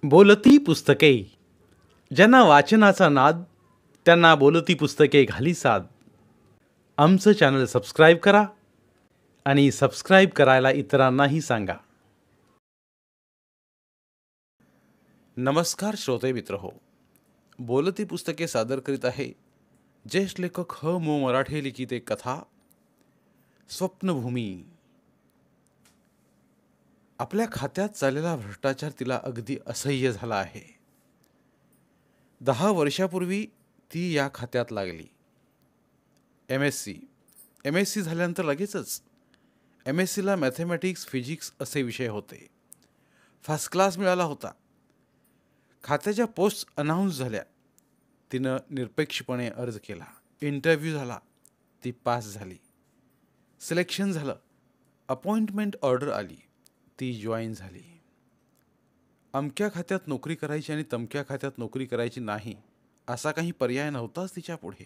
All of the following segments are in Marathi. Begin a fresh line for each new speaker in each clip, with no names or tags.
बोलती पुस्तके. ज्यांना वाचनाचा नाद त्यांना बोलती पुस्तके घाली साद. आमचं चॅनल सबस्क्राईब करा आणि सबस्क्राईब करायला इतरांनाही सांगा. नमस्कार श्रोते मित्र हो, बोलती पुस्तके सादर करीत आहे ज्येष्ठ लेखक ह मो मराठे लिखित एक कथा स्वप्नभूमी. आपल्या खात्यात चाललेला भ्रष्टाचार तिला अगदी असह्य झाला आहे. 10 वर्षापूर्वी ती या खात्यात लागली. एम एस सी झाल्यानंतर लगेचच MSc मॅथमॅटिक्स फिजिक्स असे विषय होते. फर्स्ट क्लास मिळाला होता. खात्याच्या पोस्ट अनाऊन्स झाल्या. तिनं निरपेक्षपणे अर्ज केला. इंटरव्ह्यू झाला. ती पास झाली. सिलेक्शन झालं. अपॉइंटमेंट ऑर्डर आली. ती जॉईन झाली. अमक्या खात्यात नोकरी करायची आणि तमक्या खात्यात नोकरी करायची नाही असा काही पर्याय नव्हताच तिच्या पुढे.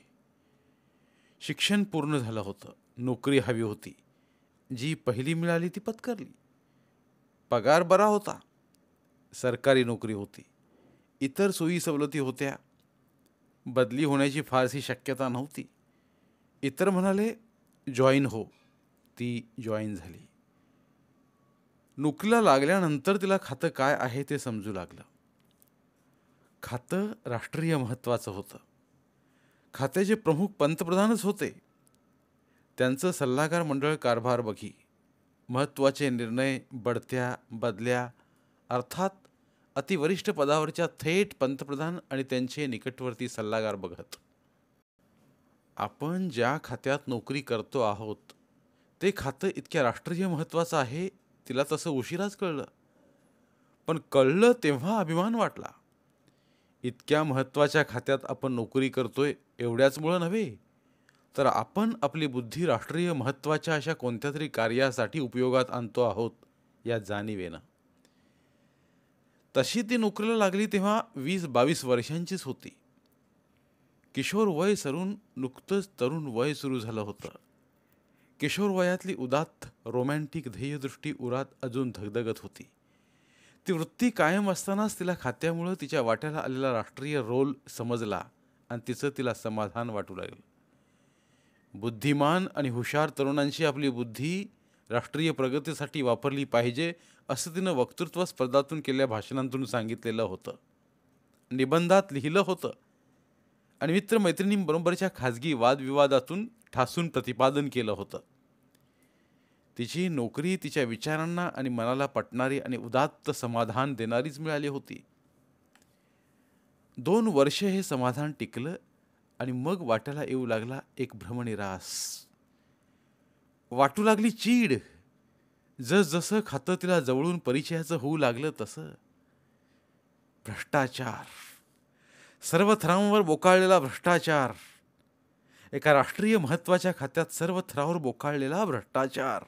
शिक्षण पूर्ण झालं होतं. नोकरी हवी होती. जी पहिली मिळाली ती पत्करली. पगार बरा होता. सरकारी नोकरी होती. इतर सोयी सवलती होत्या. बदली होण्याची फारशी शक्यता नव्हती. इतर म्हणाले जॉईन हो. ती जॉईन झाली. नोकरीला लागल्यानंतर तिला खातं काय आहे ते समजू लागलं. खातं राष्ट्रीय महत्त्वाचं होतं. खात्याचे प्रमुख पंतप्रधानच होते. त्यांचं सल्लागार मंडळ कारभार बघी. महत्त्वाचे निर्णय, बढत्या, बदल्या, अर्थात अतिवरिष्ठ पदावरच्या थेट पंतप्रधान आणि त्यांचे निकटवर्ती सल्लागार बघत. आपण ज्या खात्यात नोकरी करतो आहोत ते खातं इतक्या राष्ट्रीय महत्त्वाचं आहे तिला तसं उशिराच कळलं. पण कळलं तेव्हा अभिमान वाटला. इतक्या महत्त्वाच्या खात्यात आपण नोकरी करतोय एवढ्याचमुळं नव्हे, तर आपण आपली बुद्धी राष्ट्रीय महत्त्वाच्या अशा कोणत्या तरी कार्यासाठी उपयोगात आणतो आहोत या जाणीवेनं. तशी ती नोकरीला लागली तेव्हा 20-22 वर्षांचीच होती. किशोर वय सरून नुकतंच तरुण वय सुरू झालं होतं. किशोर वयातली उदात्त रोमॅन्टिक ध्येयदृष्टी उरात अजून धगधगत होती. ती वृत्ती कायम असतानाच तिला खात्यामुळं तिच्या वाट्याला आलेला राष्ट्रीय रोल समजला आणि तिचं तिला समाधान वाटू लागलं. बुद्धिमान आणि हुशार तरुणांची आपली बुद्धी राष्ट्रीय प्रगतीसाठी वापरली पाहिजे असं तिनं वक्तृत्व स्पर्धातून केलेल्या भाषणांतून सांगितलेलं होतं. निबंधात लिहिलं होतं आणि मित्रमैत्रिणींबरोबरच्या खाजगी वादविवादातून ठासून प्रतिपादन केलं होतं. तिची नोकरी तिच्या विचारांना आणि मनाला पटणारी आणि उदात्त समाधान देणारीच मिळाली होती. 2 वर्ष हे समाधान टिकलं आणि मग वाट्याला येऊ लागला एक भ्रमनिरास. वाटू लागली चीड. जसं खातं तिला जवळून परिचयाचं होऊ लागलं तसं. भ्रष्टाचार, सर्व थरांवर बोकाळलेला भ्रष्टाचार. एका राष्ट्रीय महत्त्वाच्या खात्यात सर्व थरावर बोकाळलेला भ्रष्टाचार.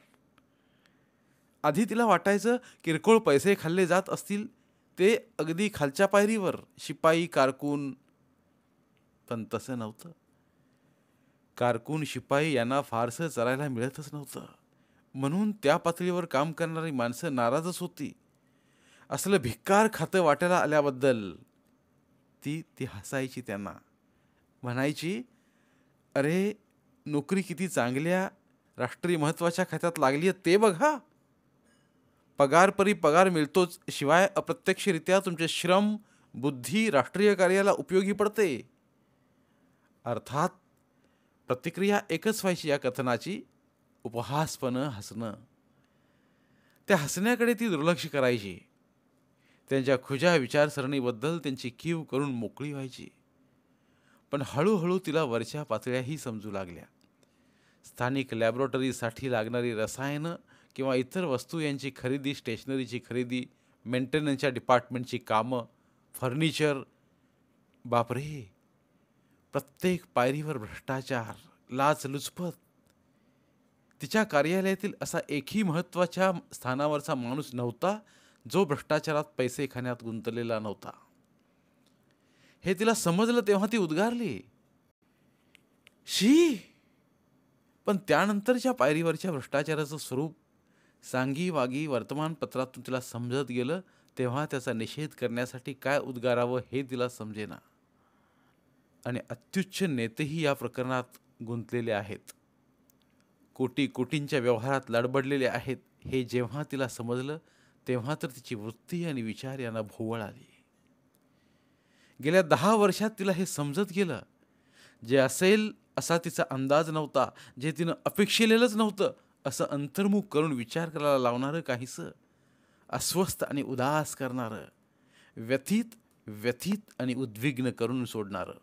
आधी तिला वाटायचं किरकोळ पैसे खाल्ले जात असतील ते अगदी खालच्या पायरीवर, शिपाई, कारकून. पण तसं नव्हतं. कारकून, शिपाई यांना फारसं चरायला मिळतच नव्हतं. म्हणून त्या पातळीवर काम करणारी माणसं नाराजच होती. असलं भिक्कार खातं वाट्याला आल्याबद्दल ती हसायची त्यांना. म्हणायची, अरे नोकरी किती चांगल्या राष्ट्रीय महत्त्वाच्या खात्यात लागली आहे ते बघा. पगार परी पगार मिळतोच, शिवाय अप्रत्यक्षरित्या तुमचे श्रम, बुद्धी राष्ट्रीय कार्याला उपयोगी पडते. अर्थात प्रतिक्रिया एकच व्हायची या कथनाची, उपहासपणं हसणं. त्या हसण्याकडे ती दुर्लक्ष करायची. त्यांच्या खुज्या विचारसरणीबद्दल त्यांची कीव करून मोकळी व्हायची. पण हळूहळू तिला वरच्या पातळ्याही समजू लागल्या. स्थानिक लॅबोरेटरीसाठी लागणारी रसायनं किंवा इतर वस्तू यांची खरेदी, स्टेशनरीची खरेदी, मेंटेनन्सच्या डिपार्टमेंटची कामं, फर्निचर. बापरे, प्रत्येक पायरीवर भ्रष्टाचार, लाचलुचपत. तिच्या कार्यालयातील असा एकही महत्त्वाच्या स्थानावरचा माणूस नव्हता जो भ्रष्टाचारात पैसे खाण्यात गुंतलेला नव्हता. हे तिला समजलं तेव्हा ती उद्गारली, शी. पण त्यानंतरच्या पायरीवरच्या भ्रष्टाचाराचं स्वरूप सांगी वागी वर्तमानपत्रातून तिला समजत गेलं तेव्हा त्याचा निषेध करण्यासाठी काय उद्गारावं हे तिला समजेना. आणि अत्युच्च नेतेही या प्रकरणात गुंतलेले आहेत. कोटी कोटींच्या व्यवहारात लडबडलेले आहेत हे जेव्हा तिला समजलं, तेव्हा तर तिची वृत्ती आणि विचार यांना भोवळ आली. गेल्या 10 वर्षात तिला हे समजत गेलं. जे असेल असा तिचा अंदाज नव्हता, जे तिनं अपेक्षिलेलंच नव्हतं, असं अंतर्मुख करून विचार करायला लावणारं, काहीसं अस्वस्थ आणि उदास करणारं, व्यथित व्यथित आणि उद्विग्न करून सोडणारं.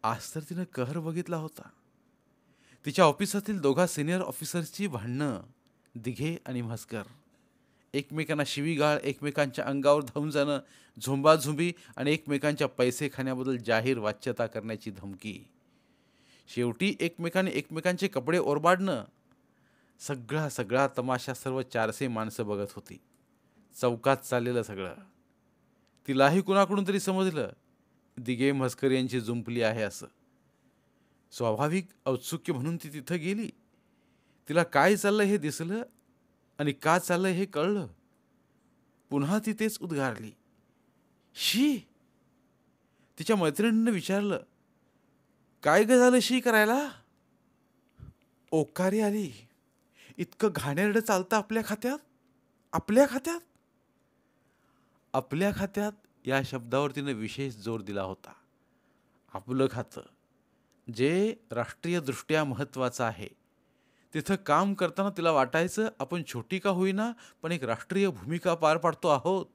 आज तर तिनं कहर बघितला होता. तिच्या ऑफिसातील दोघा सिनियर ऑफिसर्सची भांडणं, दिघे आणि म्हस्कर, एकमेकांना शिवीगाळ, एकमेकांच्या अंगावर धावून जाणं, झुंबाझुंबी आणि एकमेकांच्या पैसे खाण्याबद्दल जाहीर वाच्यता करण्याची धमकी. शेवटी एकमेकांनी एकमेकांचे कपडे ओरबाडणं. सगळा सगळा तमाशा सर्व 400 माणसं बघत होती. चौकात चाललेलं सगळं. तिलाही कुणाकडून तरी समजलं, दिघे म्हस्कर यांची जुंपली आहे असं. स्वाभाविक औत्सुक्य म्हणून ती तिथं गेली. तिला काय चाललं हे दिसलं आणि का चाललं हे कळलं. पुन्हा ती तेच उद्गारली, शी. तिच्या मैत्रिणीनं विचारलं, काय ग झालं शी करायला? ओकारी आली. इतकं घाणेरडं चालतं आपल्या खात्यात? आपल्या खात्यात? आपल्या खात्यात या शब्दावर तिनं विशेष जोर दिला होता. आपलं खातं, जे राष्ट्रीयदृष्ट्या महत्त्वाचं आहे. तिथं काम करताना तिला वाटायचं आपण छोटी का होईना पण एक राष्ट्रीय भूमिका पार पाडतो आहोत.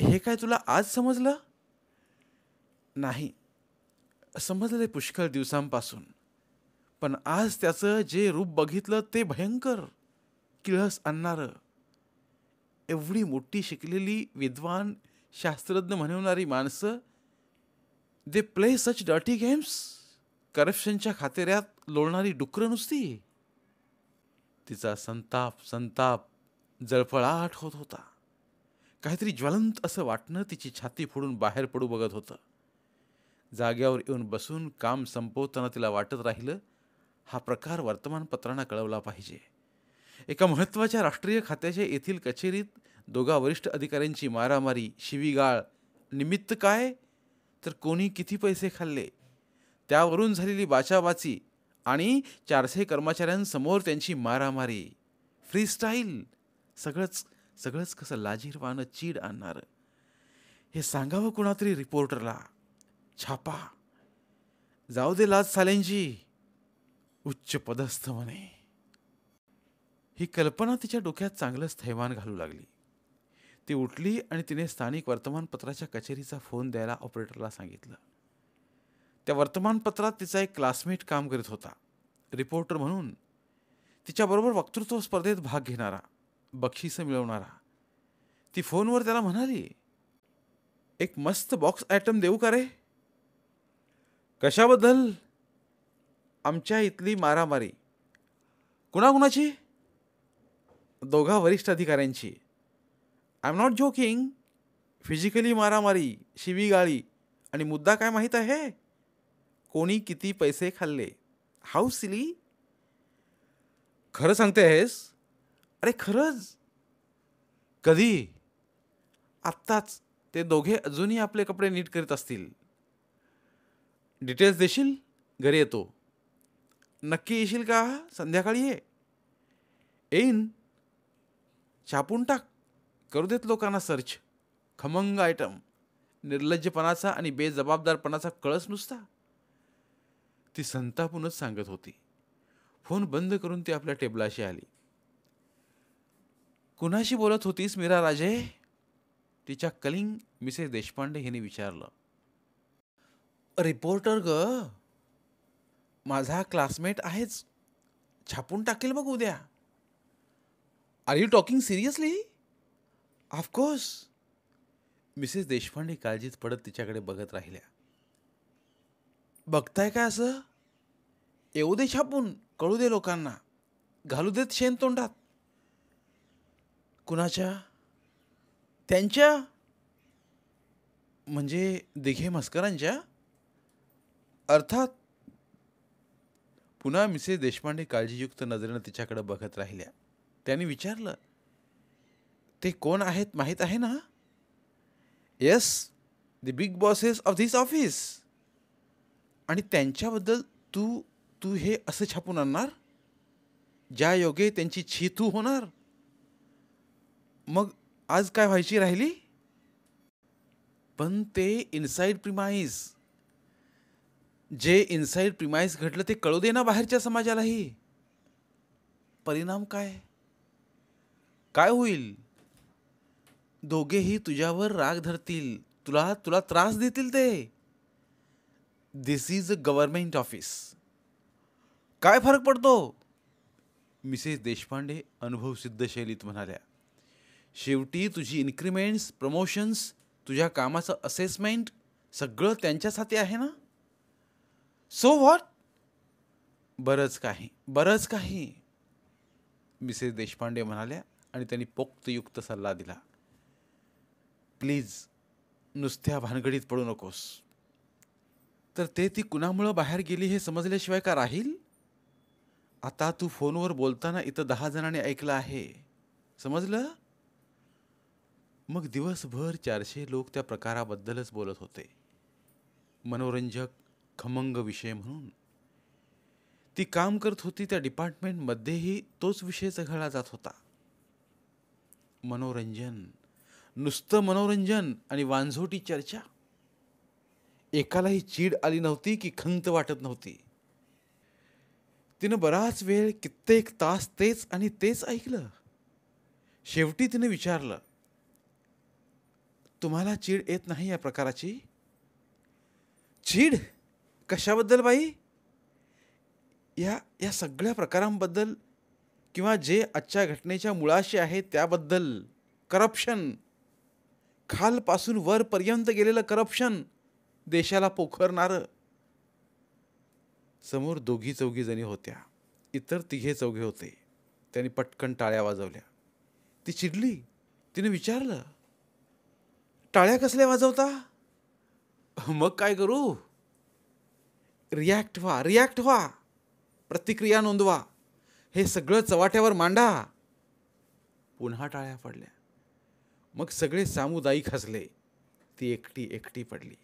हे काय तुला आज समजलं? नाही, समजले पुष्कळ दिवसांपासून. पण आज त्याचं जे रूप बघितलं ते भयंकर, किळस आणणारं. एवढी मोठी शिकलेली, विद्वान, शास्त्रज्ञ म्हणवणारी माणसं, they play such dirty games. करप्शनच्या खातेऱ्यात लोळणारी डुकरं नुसती. तिचा संताप संताप जळफळाट होत होता. काहीतरी ज्वलंत असं वाटणं तिची छाती फोडून बाहेर पडू बघत होतं. जाग्यावर येऊन बसून काम संपवताना तिला वाटत राहिलं, हा प्रकार वर्तमानपत्रांना कळवला पाहिजे. एका महत्त्वाच्या राष्ट्रीय खात्याच्या येथील कचेरीत दोघा वरिष्ठ अधिकाऱ्यांची मारामारी, शिवीगाळ. निमित्त काय? तर कोणी किती पैसे खाल्ले त्यावरून झालेली बाचाबाची आणि 400 कर्मचाऱ्यांसमोर त्यांची मारामारी. फ्रीस्टाईल. सगळंच सगळंच कसं लाजिरवाणं, चीड आणणारं. हे सांगावं कुणातरी रिपोर्टरला. छापा. जाऊ दे लाज साल्यांची. उच्च पदस्थ म्हणे. ही कल्पना तिच्या डोक्यात चांगलंच थैमान घालू लागली. ती उठली आणि तिने स्थानिक वर्तमानपत्राच्या कचेरीचा फोन द्यायला ऑपरेटरला सांगितलं. त्या वर्तमानपत्रात तिचा एक क्लासमेट काम करीत होता, रिपोर्टर म्हणून. तिच्याबरोबर वक्तृत्व स्पर्धेत भाग घेणारा, बक्षिसं मिळवणारा. ती फोनवर त्याला म्हणाली, एक मस्त बॉक्स आयटम देऊ का रे? कशाबद्दल? आमच्या इथली मारामारी. कुणाकुणाची? दोघा वरिष्ठ अधिकाऱ्यांची. I am not joking. Physically मारामारी, शिवीगाळी. आणि मुद्दा काय माहीत आहे? कोणी किती पैसे खाल्ले. How silly. खरं सांगते आहेस? अरे खरंच. कधी? आत्ताच. ते दोघे अजूनही आपले कपडे नीट करीत असतील. डिटेल्स देशील? घरी येतो. नक्की येशील का? संध्याकाळी ये. येईन. छापून टाक. करू देत लोकांना सर्च. खमंग आयटम. निर्लज्जपणाचा आणि बेजबाबदारपणाचा कळस नुसता. ती संतापूनच सांगत होती. फोन बंद करून ती आपल्या टेबलाशी आली. कुणाशी बोलत होतीस मीरा राजे? तिच्या कलिंग मिसेस देशपांडे हिने विचारलं. रिपोर्टर ग. माझा क्लासमेट आहेच. छापून टाकेल बघ उद्या. Are you talking seriously? Of course. Mrs Deshpande काळजीत पडत तिच्याकडे बघत राहिल्या. बघताय काय असं? येऊ दे छापून, कळू दे लोकांना. घालू देत शेण तोंडात. कुणाच्या? त्यांच्या. म्हणजे दिघे म्हस्करांच्या? अर्थात. पुन्हा मिसेस देशपांडे काळजीयुक्त नजरेनं तिच्याकडे बघत राहिल्या. त्यांनी विचारलं, ते कोण आहेत माहीत आहे ना? Yes, the big bosses of this office. आणि त्यांच्याबद्दल तू तू हे असं छापून आणणार ज्या योगे त्यांची छी होणार. मग आज काय व्हायची राहिली? पण ते इनसाइड प्रिमाइस, जे इनसाइड प्रिमाइस घडलं ते कळू दे ना बाहेरच्या समाजालाही. परिणाम काय काय होईल? दोघेही तुझ्यावर राग धरतील, तुला तुला त्रास देतील ते. दिस इज अ गव्हर्नमेंट ऑफिस. काय फरक पडतो? मिसेस देशपांडे अनुभवसिद्ध शैलीत म्हणाल्या. शेवटी तुझी इन्क्रिमेंट्स, प्रमोशन्स, तुझ्या कामाचं असेसमेंट सगळं त्यांच्याच हाती आहे ना. So what? बरंच काही मिसेस देशपांडे म्हणाल्या आणि त्यांनी पोक्तयुक्त सल्ला दिला. प्लीज नुसत्या भानगडीत पडू नकोस. तर ते ती कुणामुळं बाहेर गेली हे समजल्याशिवाय का राहील? आता तू फोनवर बोलताना इथं 10 जणांनी ऐकलं आहे, समजलं? मग दिवसभर 400 लोक त्या प्रकाराबद्दलच बोलत होते. मनोरंजक, खमंग विषय म्हणून. ती काम करत होती त्या डिपार्टमेंटमध्येही तोच विषय चघळला जात होता. मनोरंजन, नुसतं मनोरंजन आणि वांझोटी चर्चा. एकालाही चीड आली नव्हती की खंत वाटत नव्हती. तिनं बराच वेळ, कित्येक तास तेच आणि तेच ऐकलं. शेवटी तिने विचारलं, तुम्हाला चीड येत नाही या प्रकाराची? चीड? कशाबद्दल बाई? या सगळ्या प्रकारांबद्दल, किंवा जे आजच्या घटनेच्या मुळाशी आहे त्याबद्दल. करप्शन, खालपासून वरपर्यंत गेलेलं करप्शन, देशाला पोखरणारं. समोर 2-4 जणी होत्या, इतर 3-4 होते. त्यांनी पटकन टाळ्या वाजवल्या. ती चिडली. तिने विचारलं, टाळ्या कसल्या वाजवता? मग काय करू? रिॲक्ट व्हा, प्रतिक्रिया नोंदवा, हे सगळं चव्हाट्यावर मांडा. पुन्हा टाळ्या पडल्या. मग सगळे सामुदायिक हसले. ती एकटी पडली.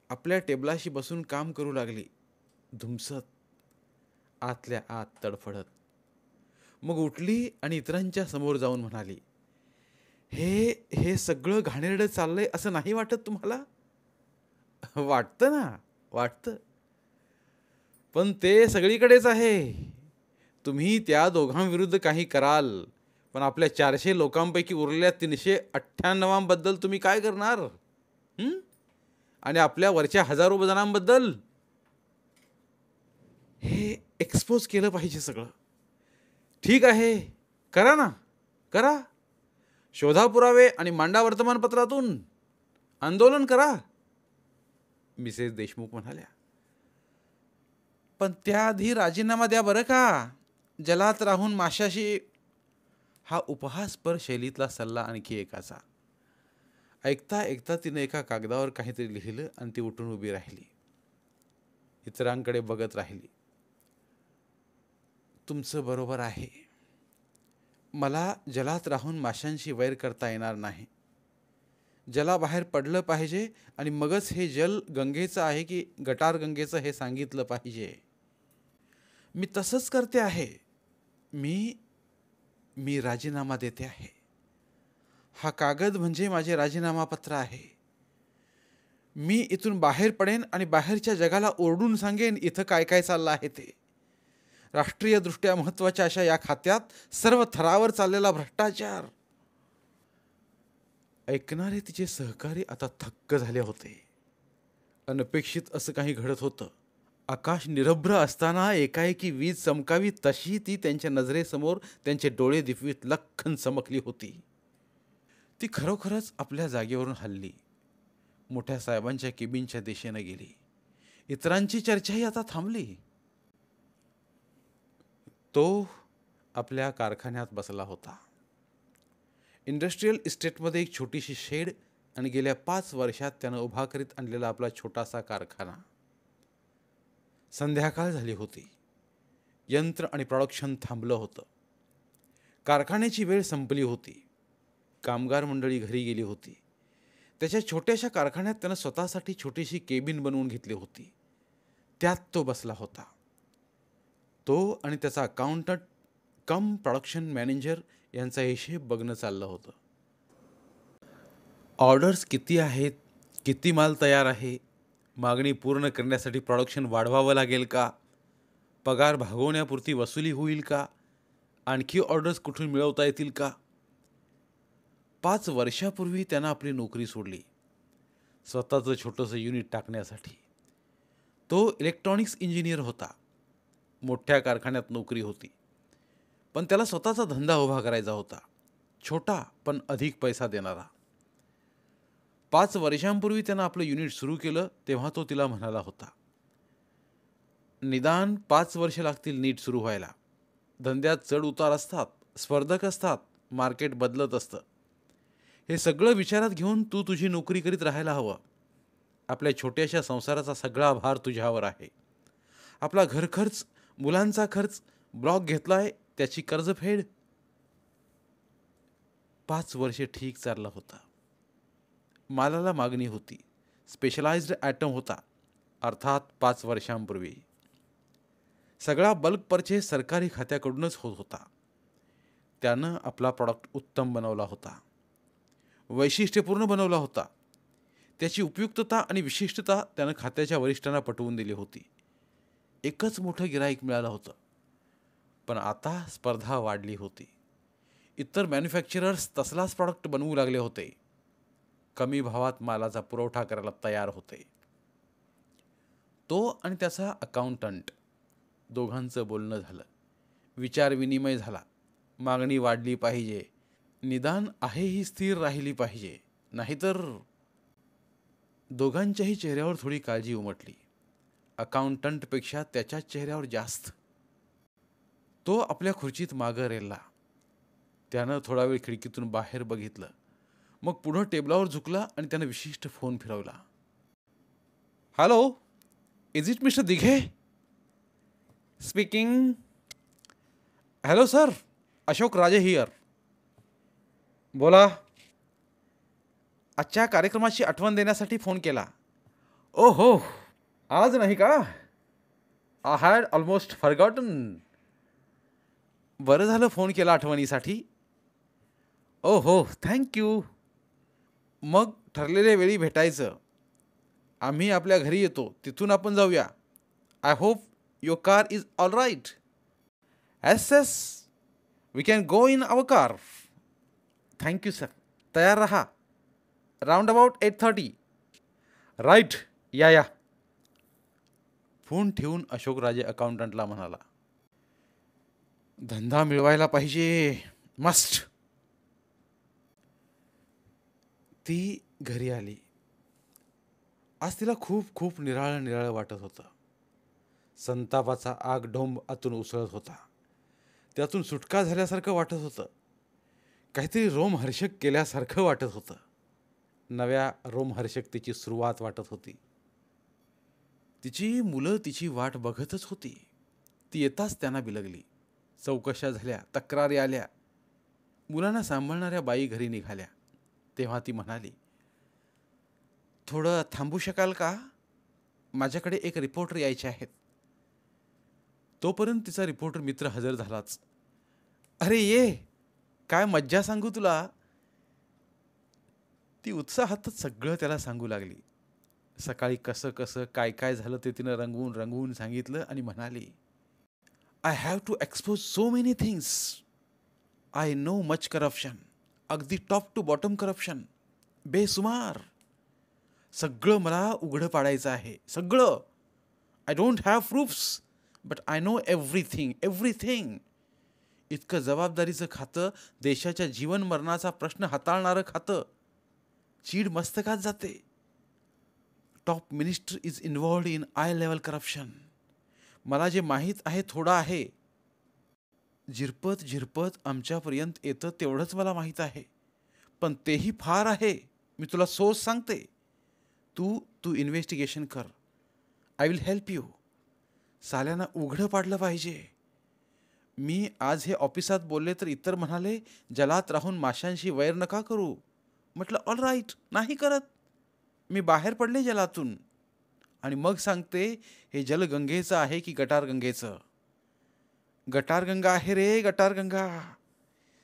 आपल्या टेबलाशी बसून काम करू लागली, धुमसत, आतल्या आत तडफडत. मग उठली आणि इतरांच्या समोर जाऊन म्हणाली, हे सगळं घाणेरडं चाललंय असं नाही वाटत तुम्हाला? वाटतं ना, वाटतं. पण ते सगळीकडेच आहे. तुम्ही त्या दोघांविरुद्ध काही कराल, पण आपल्या 400 लोकांपैकी उरलेल्या 398बद्दल तुम्ही काय करणार? आणि आपल्या वरच्या हजारो जणांबद्दल? हे एक्सपोज केलं पाहिजे सगळं. ठीक आहे, करा ना, करा. शोधा पुरावे आणि मांडा वर्तमानपत्रातून. आंदोलन करा, मिसेस देशमुख म्हणाल्या. पण त्याआधी राजीनामा द्या बरं का. जलात राहून माशाशी. हा उपहासपर शैलीतला सल्ला आणखी एकाचा. ऐकता तिने एका कागदावर काहीतरी लिहिलं आणि ती उठून उभी राहिली. इतरांकडे बघत राहिली. तुमचं बरोबर आहे. मला जलात राहून माशांशी वैर करता येणार नाही. जलाबाहेर पडलं पाहिजे आणि मगच हे जल गंगेचं आहे की गटार गंगेचं हे सांगितलं पाहिजे. मी तसंच करते आहे. मी राजीनामा देते आहे. हा कागद म्हणजे माझे राजीनामा पत्र आहे. मी इथून बाहेर पडेन आणि बाहेरच्या जगाला ओरडून सांगेन इथं काय काय चाललं आहे ते. राष्ट्रीयदृष्ट्या महत्त्वाच्या अशा या खात्यात सर्व थरावर चाललेला भ्रष्टाचार. ऐकणारे तिचे सहकारी आता थक्क झाले होते. अनपेक्षित असं काही घडत होतं. आकाश निरभ्र असताना एकाएकी वीज चमकावी तशी ती त्यांच्या नजरेसमोर त्यांचे डोळे दिपवीत लख्खन चमकली होती. ती खरोखरच आपल्या जागेवरून हलली. मोठ्या साहेबांच्या केबिनच्या दिशेनं गेली. इतरांची चर्चाही आता थांबली. तो आपल्या कारखान्यात बसला होता. इंडस्ट्रियल इस्टेटमध्ये एक छोटीशी शेड आणि गेल्या 5 वर्षात त्यानं उभा करीत आणलेला आपला छोटासा कारखाना. संध्याकाळ झाली होती. यंत्र आणि प्रोडक्शन थांबलं होतं. कारखान्याची वेळ संपली होती. कामगार मंडळी घरी गेली होती. त्याच्या छोट्याशा कारखान्यात त्यानं स्वतःसाठी छोटीशी केबिन बनवून घेतली होती. त्यात तो बसला होता. तो आणि त्याचा अकाउंटंट कम प्रोडक्शन मॅनेजर यांचा हिशेब बघणं चाललं होतं. ऑर्डर्स किती आहेत, किती माल तयार आहे, मागणी पूर्ण करण्यासाठी प्रोडक्शन वाढवावं लागेल का, पगार भागवण्यापुरती वसुली होईल का, आणखी ऑर्डर्स कुठून मिळवता येतील का. 5 वर्षापूर्वी त्यानं आपली नोकरी सोडली स्वतःचं छोटंसं युनिट टाकण्यासाठी. तो इलेक्ट्रॉनिक्स इंजिनियर होता. मोठ्या कारखान्यात नोकरी होती, पण त्याला स्वतःचा धंदा उभा करायचा होता, छोटा पण अधिक पैसा देणारा. 5 वर्षांपूर्वी त्यानं आपलं युनिट सुरू केलं तेव्हा तो तिला म्हणाला होता, निदान 5 वर्ष लागतील नीट सुरू व्हायला. धंद्यात चढ उतार असतात, स्पर्धक असतात, मार्केट बदलत असतं. हे सगळं विचारात घेऊन तू तुझी नोकरी करीत राहायला हवं. आपल्या छोट्याशा संसाराचा सगळा भार तुझ्यावर आहे. आपला घरखर्च, मुलांचा खर्च, ब्लॉक घेतलाय त्याची कर्जफेड. 5 वर्षे ठीक चालला होता. मालाला मागणी होती. स्पेशलाइज्ड ॲटम होता, अर्थात 5 वर्षांपूर्वी. सगळा बल्क परचेस सरकारी खात्याकडूनच होत होता. त्यानं आपला प्रॉडक्ट उत्तम बनवला होता, वैशिष्ट्यपूर्ण बनवला होता. त्याची उपयुक्तता आणि विशिष्टता त्यानं खात्याच्या वरिष्ठांना पटवून दिली होती. एकच मोठं गिराईक मिळालं होतं, पण आता स्पर्धा वाढली होती. इतर मॅन्युफॅक्चरर्स तसलाच प्रॉडक्ट बनवू लागले होते. कमी भावात मालाचा पुरवठा करायला तयार होते. तो आणि त्याचा अकाउंटंट दोघांचं बोलणं झालं, विचारविनिमय झाला. मागणी वाढली पाहिजे, निदान आहे ही स्थिर राहिली पाहिजे, नाहीतर. दोघांच्याही चेहऱ्यावर थोडी काळजी उमटली, अकाउंटंटपेक्षा त्याच्याच चेहऱ्यावर जास्त. तो आपल्या खुर्चीत मागं रेलला. त्यानं थोडा वेळ खिडकीतून बाहेर बघितलं, मग पुढं टेबलावर झुकला आणि त्यानं विशिष्ट फोन फिरवला. Hello, is it mister Dighe speaking. Hello sir, Ashok राजे हियर. बोला. आजच्या कार्यक्रमाची आठवण देण्यासाठी फोन केला. ओ हो, आज नाही का? I had almost forgotten. बरं झालं फोन केला आठवणीसाठी. ओ हो, थँक्यू. मग ठरलेल्या वेळी भेटायचं. आम्ही आपल्या घरी येतो, तिथून आपण जाऊया. I hope your car is all right. Yes yes, we can go in our car. Thank you sir. तयार रहा. Round about 8:30. राईट, या. फोन ठेवून अशोकराजे अकाउंटंटला म्हणाला, धंदा मिळवायला पाहिजे, मस्ट. ती घरी आली. आज तिला खूप खूप निराळं निराळं वाटत होतं. संतापाचा आगढोंब आतून उसळत होता. त्यातून सुटका झाल्यासारखं वाटत होतं. काहीतरी रोमहर्षक केल्यासारखं वाटत होतं. नव्या रोमहर्षकतेची सुरुवात वाटत होती. तिची मुलं तिची वाट बघतच होती. ती येताच त्यांना बिलगली. चौकशा झाल्या, तक्रारी आल्या. मुलांना सांभाळणाऱ्या बाई घरी निघाल्या. तेव्हा ती म्हणाली, थोडं थांबू शकाल का? माझ्याकडे एक रिपोर्टर यायचे आहेत. तोपर्यंत तिचा रिपोर्टर मित्र हजर झालाच. अरे ये, काय मज्जा सांगू तुला. ती उत्साहातच सगळं त्याला सांगू लागली. सकाळी कसं कसं काय काय झालं ते तिनं रंगवून रंगवून सांगितलं आणि म्हणाली, I have to expose so many things. I know much corruption, अगदी टॉप टू बॉटम करप्शन, बेसुमार. सगळं मला उघडं पाडायचं आहे, सगळं. I don't have proofs, but I know everything. इतकं जबाबदारीचं खातं, देशाच्या जीवन मरणाचा प्रश्न हाताळणारं खातं. चीड मस्तकात जाते. Top minister is involved in I level corruption. मला जे माहीत आहे थोडं आहे. झिरपत झिरपत आमच्यापर्यंत येतं तेवढंच मला माहीत आहे, पण तेही फार आहे. मी तुला सोच सांगते. तू इन्व्हेस्टिगेशन कर. I will help you. साल्यांना उघडं पाडलं पाहिजे. मी आज हे ऑफिसात बोलले तर इतर म्हणाले, जलात राहून माशांशी वैर नका करू. म्हटलं ऑल राईट, नाही करत. मी बाहेर पडले जलातून आणि मग सांगते, हे जल गंगेचं आहे की गटारगंगेचं? गटारगंगा आहे रे, गटारगंगा.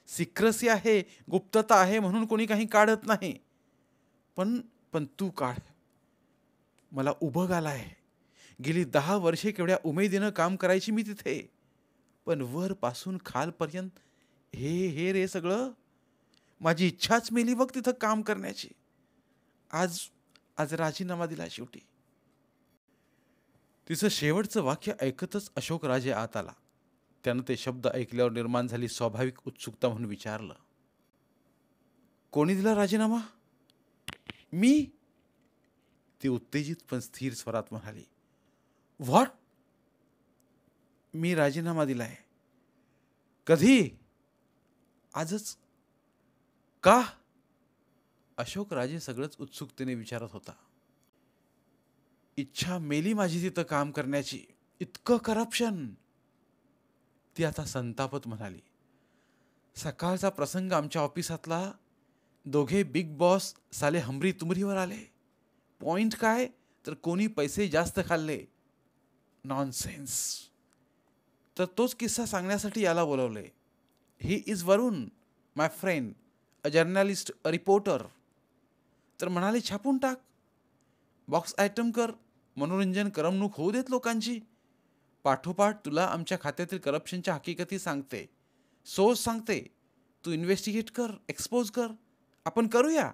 सिक्रेसी आहे, गुप्तता आहे म्हणून कोणी काही काढत नाही. पण पण तू काढ. मला उभं आलाय. गेली 10 वर्षे केवढ्या उमेदीनं काम करायची मी तिथे. पण वरपासून खालपर्यंत हे हे रे सगळं. माझी इच्छाच मेली बघ तिथं काम करण्याची. आज आज राजीनामा दिला शेवटी. तिचं शेवटचं वाक्य ऐकतच अशोक राजे आत आला. त्यानं ते शब्द ऐकल्यावर निर्माण झाली स्वाभाविक उत्सुकता म्हणून विचारलं, कोणी दिला राजीनामा? मी. ती उत्तेजित पण स्थिर स्वरात म्हणाली. व्हॉट? मी राजीनामा दिलाय. कधी? आजच. का? अशोक राजे सगळंच उत्सुकतेने विचारत होता. इच्छा मेली माझी तिथं काम करण्याची. इतकं करप्शन. ती आता संतापत म्हणाली. सकाळचा प्रसंग आमच्या ऑफिसातला. दोघे बिग बॉस साले हमरी तुमरीवर आले. पॉइंट काय तर कोणी पैसे जास्त खाल्ले. नॉनसेन्स. तर तोच किस्सा सांगण्यासाठी याला बोलवले. He is Varun, my friend, a journalist, a reporter. तर म्हणाले छापून टाक, बॉक्स आयटम कर, मनोरंजन करमणूक होऊ देत लोकांची. पाठोपाठ तुला आमच्या खात्यातील करप्शनच्या हकीकती सांगते, सोर्स सांगते. तू इन्व्हेस्टिगेट कर, एक्सपोज कर. आपण करूया.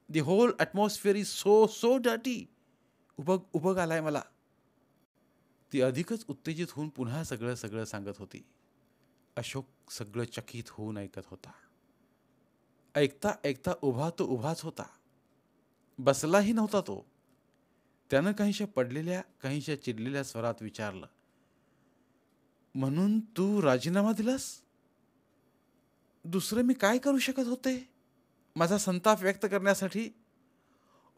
The whole atmosphere is so so dirty. उबग आलाय मला. ती अधिकच उत्तेजित होऊन पुन्हा सगळं सगळं सांगत होती. अशोक सगळं चकित होऊन ऐकत होता. ऐकता ऐकता उभा तो उभाच होता. बसलाही नव्हता तो. त्यानं काहीशा पडलेल्या, काहीशा चिडलेल्या स्वरात विचारलं, म्हणून तू राजीनामा दिलास? दुसरं मी काय करू शकत होते माझा संताप व्यक्त करण्यासाठी?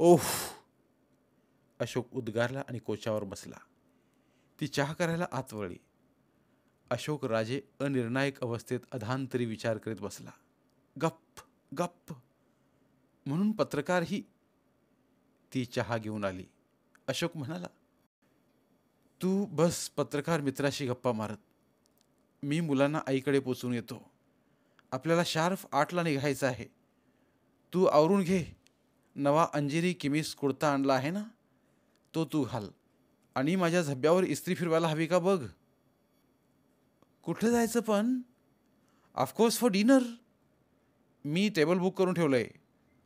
ओह. अशोक उद्गारला आणि कोचावर बसला. ती चहा करायला आत वळली. अशोक राजे अनिर्णायक अवस्थेत अधांतरी विचार करीत बसला. गप्प गप्प म्हणून पत्रकारही. ती चहा घेऊन आली. अशोक म्हणाला, तू बस पत्रकार मित्राशी गप्पा मारत. मी मुलांना आईकडे पोचून येतो. आपल्याला शार्फ 8ला निघायचं आहे. तू आवरून घे. नवा अंजेरी किमीस कुर्ता आणला आहे ना, तो तू घाल. आणि माझ्या झब्यावर इस्त्री फिरवायला हवी का बघ. कुठे जायचं पण? Of course for dinner. मी टेबल बुक करून ठेवलंय.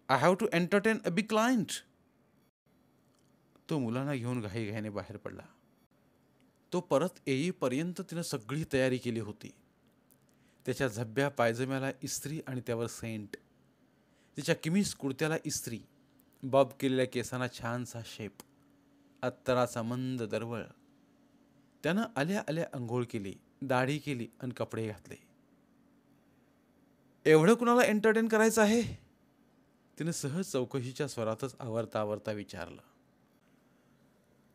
I have to entertain a big client. तो मुलांना घेऊन घाईघाईने बाहेर पडला. तो परत येईपर्यंत तिनं सगळी तयारी केली होती. त्याच्या झब्या पायजम्याला इस्त्री आणि त्यावर सेंट. तिच्या किमीस कुर्त्याला इस्त्री. बॉब केलेल्या केसांना छानसा शेप. अत्तराचा मंद दरवळ. त्यानं आल्या आल्या अंघोळ केली, दाढी केली आणि कपडे घातले. एवढं कुणाला एंटरटेन करायचं आहे? तिनं सहज चौकशीच्या स्वरातच आवरता आवरता विचारलं.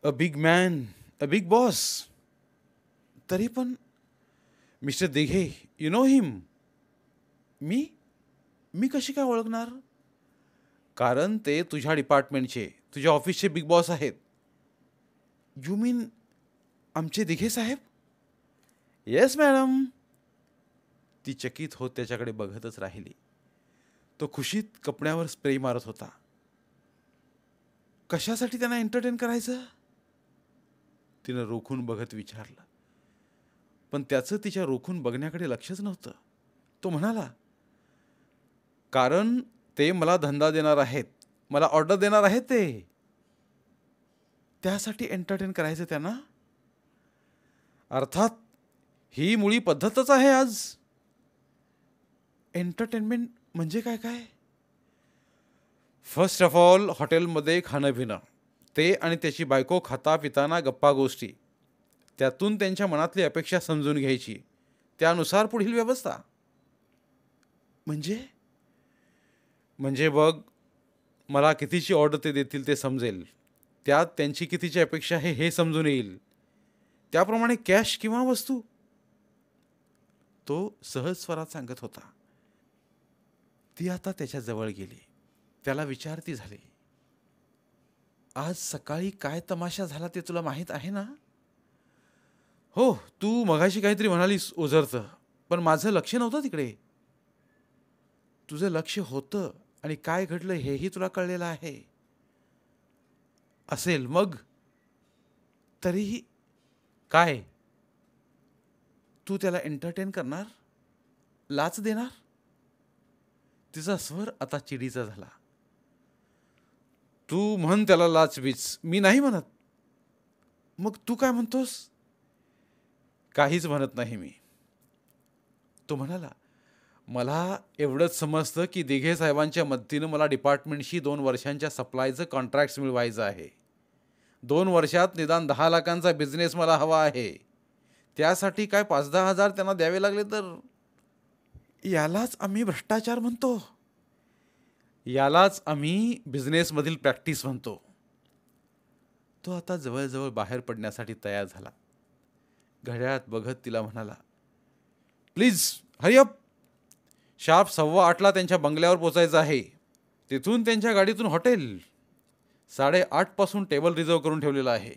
A big man, a big boss. तरी पण mister Dighe, you know him. मी कशी काय ओळखणार? कारण ते तुझ्या डिपार्टमेंटचे, तुझ्या ऑफिसचे बिग बॉस आहेत. यू मीन आमचे दिघे साहेब? Yes madam. ती चकित होत त्याच्याकडे बघतच राहिली. तो खुशीत कपड्यावर स्प्रे मारत होता. कशासाठी त्यांना एंटरटेन करायचं? तिनं रोखून बघत विचारलं. पण त्याचं तिच्या रोखून बघण्याकडे लक्षच नव्हतं. तो म्हणाला, कारण ते मला धंदा देणार आहेत, मला ऑर्डर देणार आहेत ते. त्यासाठी एंटरटेन करायचं त्यांना? अर्थात ही मुळी पद्धतच आहे आज. एंटरटेनमेंट म्हणजे काय काय? फर्स्ट ऑफ ऑल हॉटेलमध्ये खाणं पिणं. ते आणि त्याची बायको खाता पिताना गप्पा गोष्टी. त्यातून त्यांच्या मनातली अपेक्षा समजून घ्यायची. त्यानुसार पुढील व्यवस्था. म्हणजे बघ, मला कितीची ऑर्डर ते देतील ते समजेल. त्यात त्यांची कितीची अपेक्षा आहे हे समजून येईल. त्याप्रमाणे कॅश किंवा वस्तू. तो सहज स्वरात सांगत होता. ती आता त्याच्या जवळ गेली. त्याला विचारती झाली, आज सकाळी काय तमाशा झाला ते तुला माहीत आहे ना? हो, तू मगाशी काहीतरी म्हणालीस ओझरतं, पण माझं लक्ष नव्हतं तिकडे. तुझं लक्ष होतं आणि काय घडलं हेही तुला कळलेलं आहे. असेल मग? तरीही काय? तू त्याला एंटरटेन करणार? लाच देणार? तिचा स्वर आता चिडीचा झाला. तू म्हण त्याला लाचबीच, मी नाही म्हणत. मग तू काय म्हणतोस? काहीच म्हणत नाही मी. तो म्हणाला, मला एवढंच समजतं की दिघे साहेबांच्या मदतीनं मला डिपार्टमेंटशी 2 वर्षांच्या सप्लायचं कॉन्ट्रॅक्ट्स मिळवायचं आहे. 2 वर्षात निदान 10 लाखांचा बिझनेस मला हवा आहे. त्यासाठी काय 5-10 हजार त्यांना द्यावे लागले तर? यालाच आम्ही भ्रष्टाचार म्हणतो. यालाच आम्ही बिझनेसमधील प्रॅक्टिस म्हणतो. तो आता जवळजवळ बाहेर पडण्यासाठी तयार झाला. घड्याळात बघत तिला म्हणाला, प्लीज हरी अप. शार्प 8:15 त्यांच्या बंगल्यावर पोचायचं आहे. तिथून त्यांच्या गाडीतून हॉटेल. 8:30 पासून टेबल रिझर्व करून ठेवलेला आहे.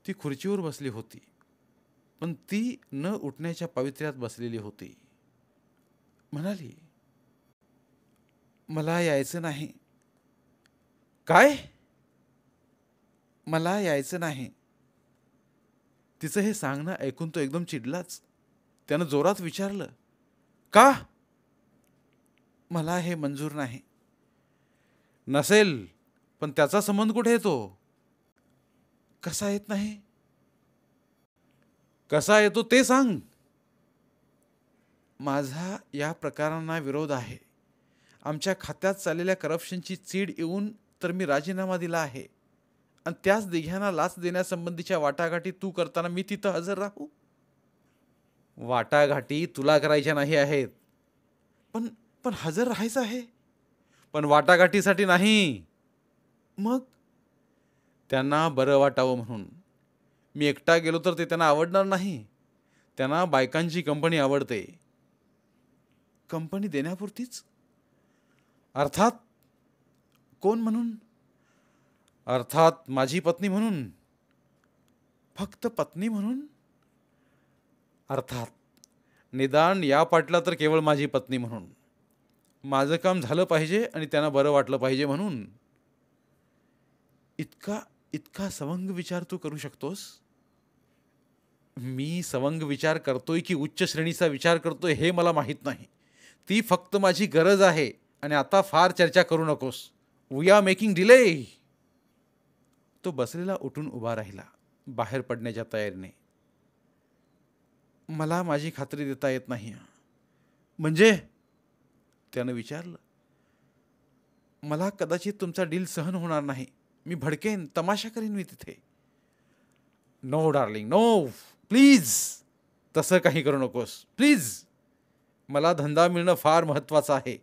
ती खुर्चीवर बसली होती, पण ती न उठण्याच्या पवित्र्यात बसलेली होती. म्हणाली, मला यायचं नाही. काय? मला यायचं नाही. तिचं हे सांगणं ऐकून तो एकदम चिडलाच. त्यानं जोरात विचारलं, का? मला हे मंजूर नाही. नसेल, पण त्याचा संबंध कुठे येतो? कसा येत नाही? कसा येतो ते सांग. माझा या प्रकारांना विरोध आहे. आमच्या खात्यात चाललेल्या करप्शनची चीड येऊन तर मी राजीनामा दिला आहे. आणि त्याच दिघ्यांना लाच देण्यासंबंधीच्या वाटाघाटी तू करताना मी तिथं हजर राहू? वाटाघाटी तुला करायच्या नाही आहेत. पण पण हजर राहायचं आहे. पण वाटाघाटीसाठी नाही. मग? त्यांना बरं वाटावं म्हणून. मी एकटा गेलो तर ते त्यांना आवडणार नाही. त्यांना बायकांची कंपनी आवडते. कंपनी देण्यापुरतीच? अर्थात. कोण म्हणून? अर्थात माझी पत्नी म्हणून. फक्त पत्नी म्हणून? अर्थात. निदान या पाटला तर केवळ माझी पत्नी म्हणून. माझं काम झालं पाहिजे आणि त्यांना बरं वाटलं पाहिजे म्हणून. इतका इतका सवंग विचार तू करू शकतोस? मी सवंग विचार करतोय की उच्च श्रेणीचा विचार करतोय हे मला माहीत नाही. ती फक्त माझी गरज आहे. आणि आता फार चर्चा करू नकोस. We are making delay. तो बसलेला उठून उभा राहिला, बाहेर पडण्याच्या तयारीने. मला माझी खात्री देता येत नाही. म्हणजे? त्यानं विचारलं. मला कदाचित तुमचा डील सहन होणार नाही. मी भडकेन, तमाशा करीन मी तिथे. No darling, no. प्लीज तसं काही करू नकोस. प्लीज. मला धंदा मिळणं फार महत्त्वाचं आहे.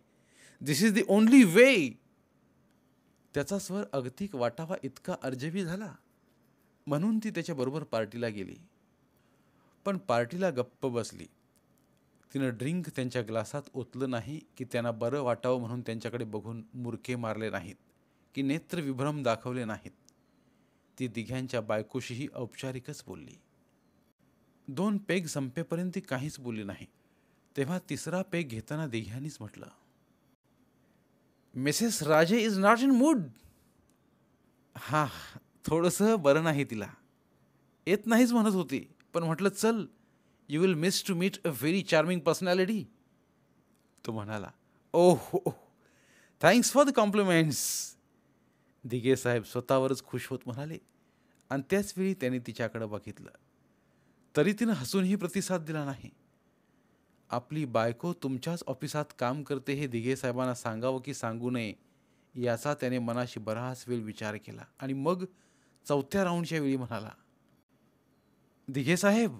दिस इज द ओनली वे. त्याचा स्वर अगतिक वाटावा इतका अर्जवी झाला. म्हणून ती त्याच्याबरोबर पार्टीला गेली. पण पार्टीला गप्प बसली. तिनं ड्रिंक त्यांच्या ग्लासात ओतलं नाही की त्यांना बरं वाटावं म्हणून त्यांच्याकडे बघून मुरके मारले नाहीत की नेत्रविभ्रम दाखवले नाहीत. ती दिघ्यांच्या बायकोशीही औपचारिकच बोलली. 2 पेग संपेपर्यंत ती काहीच बोलली नाही. तेव्हा 3रा पेग घेताना दिघ्यांनीच म्हटलं, मिसेस राजे इज नॉट इन मूड. हा, थोडंसं बरं नाही तिला. येत नाहीच म्हणत होती, पण म्हटलं चल, you will miss to meet a very charming personality. तो म्हणाला, oh, thanks for the compliments. Dighe साहेब स्वतःवरच खुश होत म्हणाले. आणि त्याचवेळी त्याने तिच्याकडे बघितलं. तरी तिनं हसूनही प्रतिसाद दिला नाही. आपली बायको तुमच्याच ऑफिसात काम करते हे दिघे साहेबांना सांगावं की सांगू नये याचा त्याने मनाशी बराच वेळ विचार केला. आणि मग 4थ्या राऊंडच्या वेळी म्हणाला, दिघे साहेब,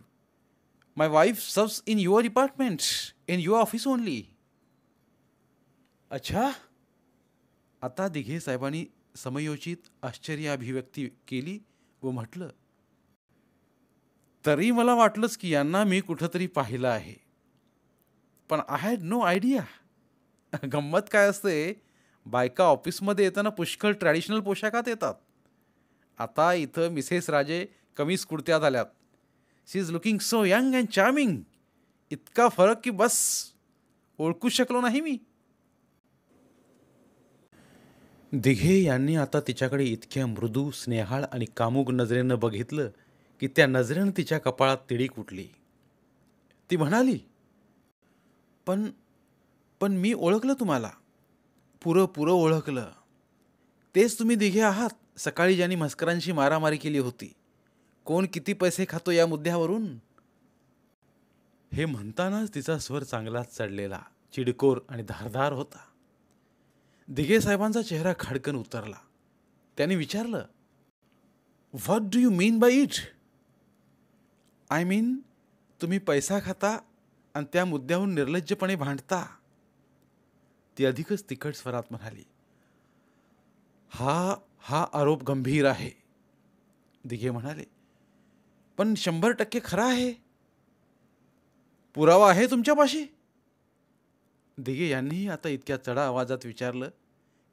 माय wife serves in your department, in your office only. अच्छा. आता दिघे साहेबांनी समयोचित आश्चर्याभिव्यक्ती केली व म्हटलं, तरी मला वाटलंच की यांना मी कुठंतरी पाहिलं आहे, पण आय हॅड नो आयडिया. गंमत काय असते, बायका ऑफिसमध्ये येताना पुष्कळ ट्रॅडिशनल पोशाखात येतात. आता इथं मिसेस राजे कमीज कुर्त्यात आल्यात. She is looking so young and charming. इतका फरक की बस ओळखू शकलो नाही मी. दिघे यांनी आता तिच्याकडे इतक्या मृदू, स्नेहाळ आणि कामुक नजरेनं बघितलं की त्या नजरेनं तिच्या कपाळात तिडीक उठली. ती म्हणाली, "पण पण मी ओळखलं तुम्हाला. पुरं पुरं ओळखलं. तेच तुम्ही दिघे आहात, सकाळी ज्यांनी मस्करांशी मारामारी केली होती. कोण किती पैसे खातो या मुद्द्यावरून." हे म्हणतानाच तिचा स्वर चांगलाच चढलेला, चिडकोर आणि धारदार होता. दिघे साहेबांचा चेहरा खाडकन उतरला. त्यांनी विचारलं, "what do you mean by it?" "I mean, तुम्ही पैसा खाता आणि त्या मुद्द्याहून निर्लज्जपणे भांडता." ती अधिकच तिखट स्वरात म्हणाली, "हा हा आरोप गंभीर आहे." दिघे म्हणाले, "पण 100% खरा आहे. पुरावा आहे तुमच्यापाशी?" दिघे यांनीही आता इतक्या चढा आवाजात विचारलं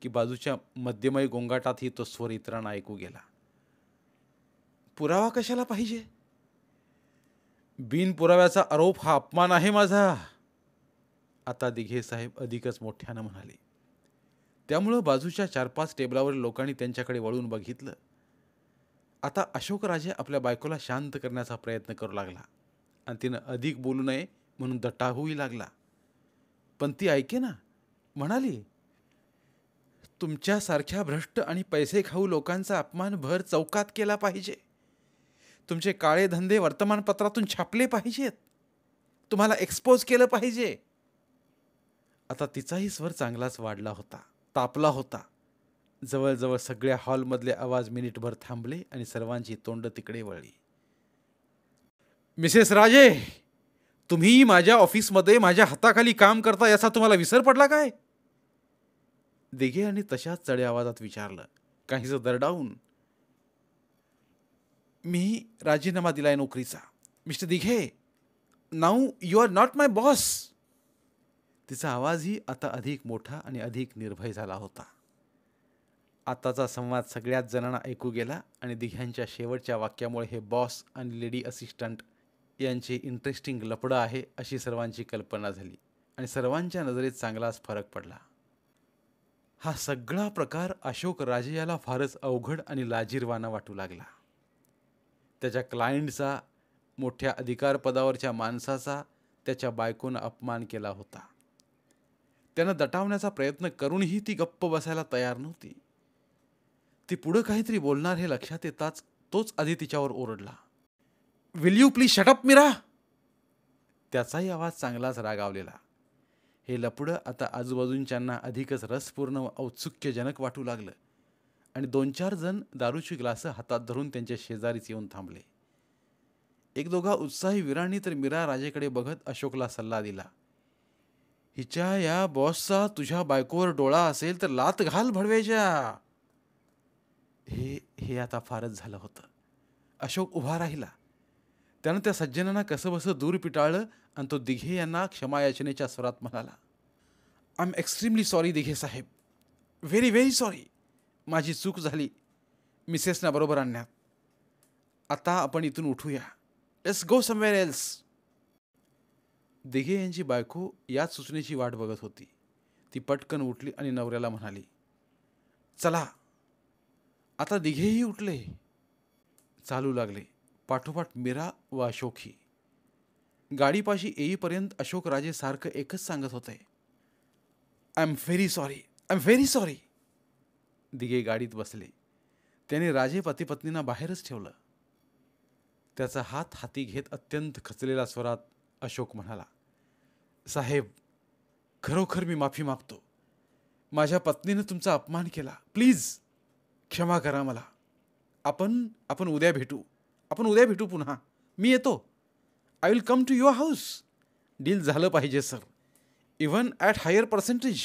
की बाजूच्या मध्यमय गोंगाटातही तो स्वर इतरांना ऐकू गेला. "पुरावा कशाला पाहिजे? बिनपुराव्याचा आरोप हा अपमान आहे माझा." आता दिघे साहेब अधिकच मोठ्यानं म्हणाले. त्यामुळं बाजूच्या 4-5 टेबलावरील लोकांनी त्यांच्याकडे वळून बघितलं. आता अशोकराजे आपल्या बायकोला शांत करण्याचा प्रयत्न करू लागला आणि तिनं अधिक बोलू नये म्हणून दटावूही लागला. पण ती ऐकेना. म्हणाली, "तुमच्यासारख्या भ्रष्ट आणि पैसे खाऊ लोकांचा अपमान भर चौकात केला पाहिजे. तुमचे काळे धंदे वर्तमानपत्रातून छापले पाहिजेत. तुम्हाला एक्सपोज केलं पाहिजे." आता तिचाही स्वर चांगलाच वाढला होता, तापला होता. जवळजवळ सगळ्या हॉलमधले आवाज मिनिटभर थांबले आणि सर्वांची तोंड तिकडे वळली. "मिसेस राजे, तुम्ही माझ्या ऑफिसमध्ये माझ्या हाताखाली काम करता याचा तुम्हाला विसर पडला काय?" दिघे यांनी तशाच चढ्या आवाजात विचारलं, काहीसं दरडावून. "मी राजीनामा दिलाय नोकरीचा. Mr Dighe, now you are not my boss." तिचा आवाजही आता अधिक मोठा आणि अधिक निर्भय झाला होता. आताचा संवाद सगळ्याच जणांना ऐकू गेला आणि दिघ्यांच्या शेवटच्या वाक्यामुळे हे बॉस आणि लेडी असिस्टंट यांचे इंटरेस्टिंग लफडं आहे अशी सर्वांची कल्पना झाली आणि सर्वांच्या नजरेत चांगलाच फरक पडला. हा सगळा प्रकार अशोक राजे याला फारच अवघड आणि लाजिरवाना वाटू लागला. त्याच्या क्लायंटचा, मोठ्या अधिकारपदावरच्या माणसाचा त्याच्या बायकोनं अपमान केला होता. त्यानं दटावण्याचा प्रयत्न करूनही ती गप्प बसायला तयार नव्हती. ती पुढं काहीतरी बोलणार हे लक्षात येताच तोच आधी तिच्यावर ओरडला, "will you please shut up Meera?" त्याचाही आवाज चांगलाच रागावलेला. हे लपडं आता आजूबाजूंच्यांना अधिकच रसपूर्ण व औत्सुक्यजनक वाटू लागलं आणि 2-4 जण दारूची ग्लासं हातात धरून त्यांच्या शेजारीच येऊन थांबले. 1-2 उत्साही वीरांनी तर मीरा राजेकडे बघत अशोकला सल्ला दिला, "हिच्या या बॉसचा तुझ्या बायकोवर डोळा असेल तर लात घाल भडव्याच्या." हे हे आता फारच झालं होतं. अशोक उभा राहिला. त्यानं त्या सज्जनांना कसंबसं दूर पिटाळलं आणि तो दिघे यांना क्षमायाचनेच्या स्वरात म्हणाला, "I am extremely sorry Dighe साहेब. Very very sorry. माझी चूक झाली मिसेसना बरोबर आणण्यात. आता आपण इथून उठूया. Let's go somewhere else." Dighe यांची बायको याच सूचनेची वाट बघत होती. ती पटकन उठली आणि नवऱ्याला म्हणाली, "चला." आता दिघेही उठले. चालू लागले, पाठोपाठ मीरा व अशोकही. गाडीपाशी येईपर्यंत अशोक राजे सारखं एकच सांगत होते, "I am very sorry, I am very sorry." Dighe गाडीत बसले. त्याने राजे पतीपत्नींना बाहेरच ठेवलं. त्याचा हात हाती घेत अत्यंत खचलेल्या स्वरात अशोक म्हणाला, "साहेब, खरोखर मी माफी मागतो. माझ्या पत्नीनं तुमचा अपमान केला. प्लीज क्षमा करा मला. आपण आपण उद्या भेटू. आपण उद्या भेटू पुन्हा. मी येतो. I will come to your house. Deal झालं पाहिजे sir. Even at higher percentage."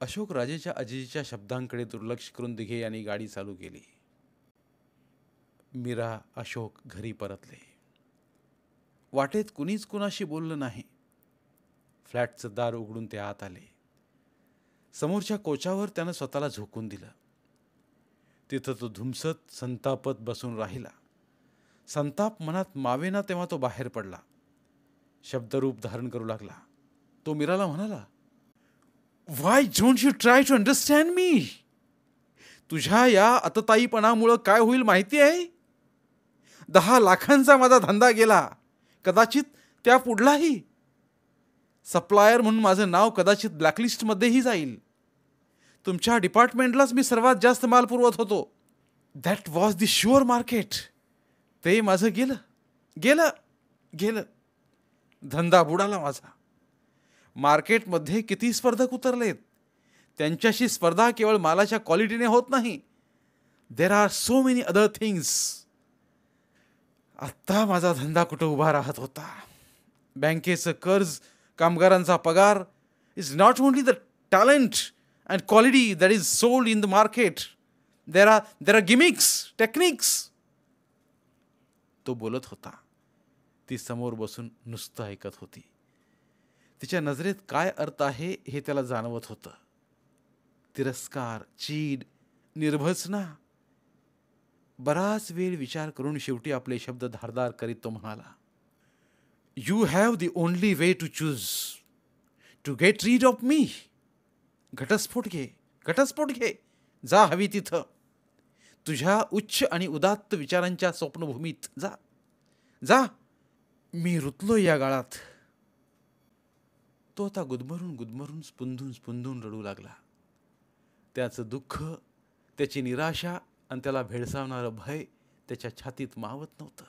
Ashok राजेच्या अजिजीच्या शब्दांकडे दुर्लक्ष करून दिघे यांनी गाडी चालू केली. मीरा, अशोक घरी परतले. वाटेत कुणीच कुणाशी बोललं नाही. फ्लॅटचं दार उघडून ते आत आले. समोरच्या कोचावर त्यानं स्वतःला झोकून दिलं. तिथं तो धुमसत संतापत बसून राहिला. संताप मनात मावेना तेव्हा तो बाहेर पडला. शब्दरूप धारण करू लागला. तो मीराला म्हणाला, why don't you try to understand me? तुझ्या या अतताईपणामुळं काय होईल माहिती आहे? 10 लाखांचा माझा धंदा गेला, कदाचित त्या पुढलाही. सप्लायर म्हणून माझं नाव कदाचित ब्लॅकलिस्टमध्येही जाईल. तुमच्या डिपार्टमेंटलाच मी सर्वात जास्त माल पुरवत होतो. That was the sure market. ते माझं गेलं गेलं गेलं. धंदा बुडाला माझा. मार्केटमध्ये किती स्पर्धक उतरलेत. त्यांच्याशी स्पर्धा केवळ मालाच्या क्वालिटीने होत नाही. There are so many other things. आत्ता माझा धंदा कुठं उभा राहत होता. बँकेचं कर्ज, कामगारांचा पगार is not only the talent and quality that is sold in the market. There are gimmicks, techniques. तो बोलत होता. ती समोर बसून नुसतं ऐकत होती. तिच्या नजरेत काय अर्थ आहे हे त्याला जाणवत होतं. तिरस्कार, चीड, निर्भसना. बराच वेळ विचार करून शेवटी आपले शब्द धारदार करीत तो म्हणाला, you have the only way to choose to get rid of me. घटस्फोट घे, घटस्फोट घे. जा हवी तिथं. तुझ्या उच्च आणि उदात्त विचारांच्या स्वप्नभूमीत जा. जा. मी रुतलो या गाळात. तो आता गुदमरून गुदमरून स्पुंदून स्पुंदून रडू लागला. त्याचं दुःख, त्याची निराशा आणि त्याला भेडसावणारं भय त्याच्या छातीत मावत नव्हतं.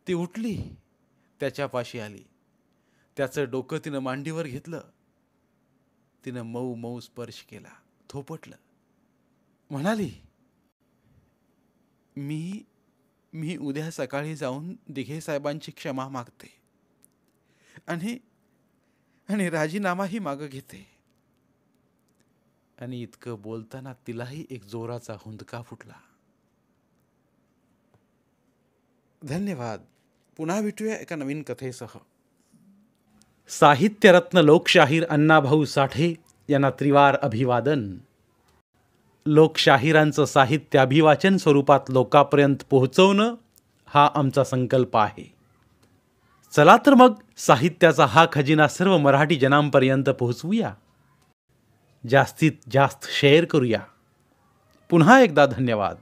ती उठली, त्याच्यापाशी आली. त्याचं डोकं तिनं मांडीवर घेतलं. तिनं मऊ मऊ स्पर्श केला, थोपटलं. म्हणाली, मी उद्या सकाळी जाऊन दिघे साहेबांची क्षमा मागते आणि राजीनामाही मागं घेते. आणि इतकं बोलताना तिलाही एक जोराचा हुंदका फुटला. धन्यवाद. पुन्हा भेटूया एका नवीन कथेसह. साहित्यरत्न लोकशाहीर अण्णाभाऊ साठे यांना त्रिवार अभिवादन. लोकशाहिरांचं साहित्य अभिवाचन स्वरूपात लोकांपर्यंत पोहोचवणं हा आमचा संकल्प आहे. चला तर मग साहित्याचा हा खजिना सर्व मराठी जनांपर्यंत पोहोचवूया. जास्तीत जास्त शेअर करूया. पुन्हा एकदा धन्यवाद.